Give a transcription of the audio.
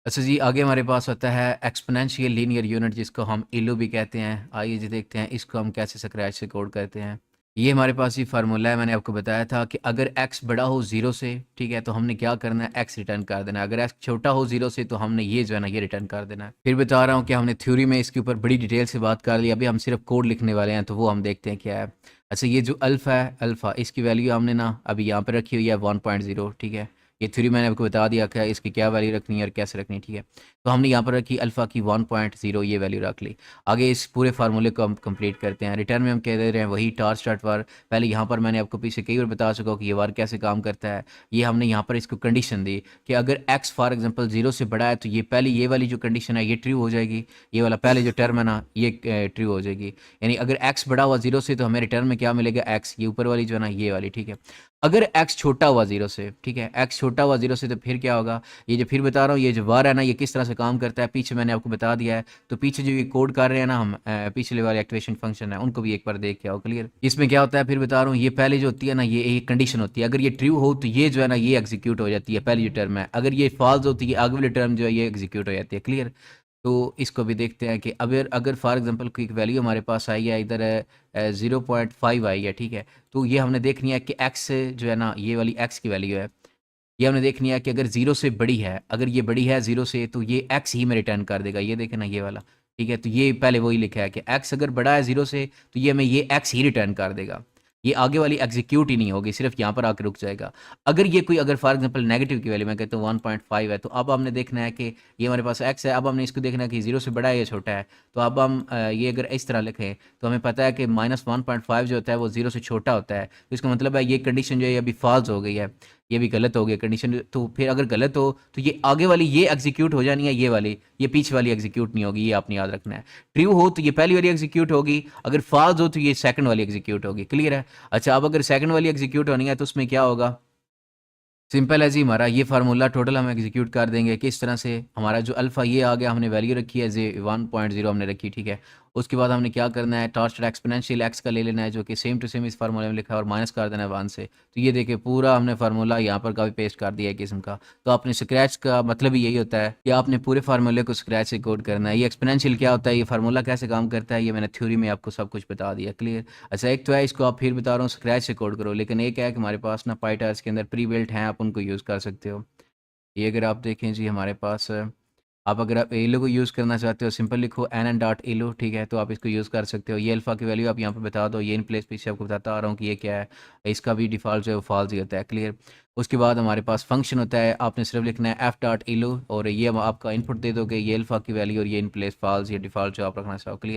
अच्छा जी, आगे हमारे पास होता है एक्स्पोनेंशियल लीनियर यूनिट, जिसको हम इलू भी कहते हैं। आइए जी देखते हैं इसको हम कैसे स्क्रैच से कोड करते हैं। ये हमारे पास ये फार्मूला है, मैंने आपको बताया था कि अगर x बड़ा हो 0 से, ठीक है, तो हमने क्या करना है, x रिटर्न कर देना है। अगर x छोटा हो 0 से तो हमने ये जो है ना ये रिटर्न कर देना है। फिर बता रहा हूँ कि हमने थ्योरी में इसके ऊपर बड़ी डिटेल से बात कर ली, अभी हम सिर्फ कोड लिखने वाले हैं, तो वो हम देखते हैं क्या है। अच्छा, ये जो अल्फ़ा है, अल्फ़ा इसकी वैल्यू हमने ना अभी यहाँ पर रखी हुई है 1.0, ठीक है। ये थ्योरी मैंने आपको बता दिया क्या इसकी क्या वैल्यू रखनी है और कैसे रखनी है, ठीक है। तो हमने यहाँ पर रखी अल्फ़ा की 1.0 ये वैल्यू रख ली। आगे इस पूरे फार्मूले को हम कंप्लीट करते हैं। रिटर्न में हम कह दे रहे हैं वही टार स्टार्ट वार। पहले यहाँ पर मैंने आपको पीछे कई बार बता चुका हूँ कि ये वार कैसे काम करता है। ये हमने यहाँ पर इसको कंडीशन दी कि अगर x फॉर एग्जांपल 0 से बड़ा है तो ये पहले ये वाली जो कंडीशन है ये ट्रू हो जाएगी। ये वाला पहले जो टर्म है ना ये ट्रू हो जाएगी। यानी अगर x बड़ा हुआ 0 से तो हमें रिटर्न में क्या मिलेगा, x, ये ऊपर वाली जो है ना ये वाली, ठीक है। अगर x छोटा हुआ 0 से, ठीक है, x छोटा हुआ 0 से तो फिर क्या होगा, ये जो फिर बता रहा हूँ, ये जो वार है ना ये किस तरह से काम करता है पीछे मैंने आपको बता दिया है। तो पीछे जो ये कोड कर रहे हैं ना हम, पिछले वाले एक्टिवेशन फंक्शन है उनको भी एक बार देख के आओ, क्लियर। इसमें क्या होता है फिर बता रहा हूँ, ये पहले जो होती है ना ये एक कंडीशन होती है। अगर ये ट्रू हो तो ये जो है ना ये एग्जीक्यूट हो जाती है, पहली जो टर्म है। अगर ये फॉल्स होती है आगे वाली टर्म जो है ये एग्जीक्यूट हो जाती है, क्लियर। तो इसको भी देखते हैं कि अगर अगर फॉर एग्जांपल कोई एक वैल्यू हमारे पास आई है, इधर 0.5 आई है, ठीक है। तो ये हमने देखनी है कि x जो है ना ये वाली x की वैल्यू है, ये हमने देखनी है कि अगर 0 से बड़ी है, अगर ये बड़ी है 0 से तो ये x ही में रिटर्न कर देगा। ये देखें ना ये वाला, ठीक है। तो ये पहले वही लिखा है कि x अगर बड़ा है 0 से तो ये हमें ये x ही रिटर्न कर देगा। ये आगे वाली एग्जीक्यूट ही नहीं होगी, सिर्फ यहाँ पर आकर रुक जाएगा। अगर ये कोई अगर फॉर एग्जांपल नेगेटिव की वैल्यू मैं कहता हूँ 1.5 है, तो अब हमने देखना है कि ये हमारे पास x है, अब हमने इसको देखना है कि 0 से बड़ा है या छोटा है। तो अब हम ये अगर इस तरह लिखें तो हमें पता है कि -1.5 जो होता है वो 0 से छोटा होता है। तो इसका मतलब है ये कंडीशन जो है अभी फॉल्स हो गई है, ये भी गलत हो गया कंडीशन। तो फिर अगर गलत हो तो ये आगे वाली ये एग्जीक्यूट हो जानी है, ये वाली, ये पीछे वाली एग्जीक्यूट नहीं होगी, ये आपने याद रखना है। ट्रू हो तो ये पहली वाली एग्जीक्यूट होगी, अगर फॉल्स हो तो ये सेकंड वाली एग्जीक्यूट होगी, क्लियर है। अच्छा, अब अगर सेकंड वाली एग्जीक्यूट होनी है तो उसमें क्या होगा, सिंपल है जी। हमारा ये फार्मूला टोटल हम एग्जीक्यूट कर देंगे किस तरह से। हमारा जो अल्फ़ा ये आ गया, हमने वैल्यू रखी है जे 1.0 हमने रखी, ठीक है। उसके बाद हमने क्या करना है, टॉर्चड एक्सपोनेंशियल एक्स का ले लेना है जो कि सेम टू सेम इस फार्मूले में लिखा है, और माइनस कर देना है 1 से। तो ये देखिए पूरा हमने फार्मूला यहाँ पर कॉपी पेस्ट कर दिया है किस्म का। तो आपने स्क्रैच का मतलब ही यही होता है कि आपने पूरे फार्मूले को स्क्रैच से कोड करना है। ये एक्सपोनेंशियल क्या होता है, ये फार्मूला कैसे काम करता है, ये मैंने थ्योरी में आपको सब कुछ बता दिया, क्लियर। अच्छा, एक तो है इसको आप फिर बता रहा हूँ स्क्रैच से कोड करो, लेकिन एक है कि हमारे पास ना पाइटार्स के अंदर प्री बिल्ट हैं, आप उनको यूज़ कर सकते हो। ये अगर आप देखें जी हमारे पास आप अगर आप एलो को यूज़ करना चाहते हो, सिंपल लिखो एन डॉट एलो, ठीक है। तो आप इसको यूज़ कर सकते हो। ये अल्फ़ा की वैल्यू आप यहाँ पे बता दो, ये इन प्लेस पीछे आपको बताता आ रहा हूँ कि ये क्या है। इसका भी डिफ़ॉल्ट जो है वो फॉल्स ही होता है, क्लियर। उसके बाद हमारे पास फंक्शन होता है, आपने सिर्फ लिखना है एफ डॉट एलो, और ये आपका इनपुट दे दोगे, ये अल्फ़ा की वैल्यू और ये इन प्लेस फॉल्स, ये डिफ़ॉल्ट जो आप रखना चाहो, क्लियर।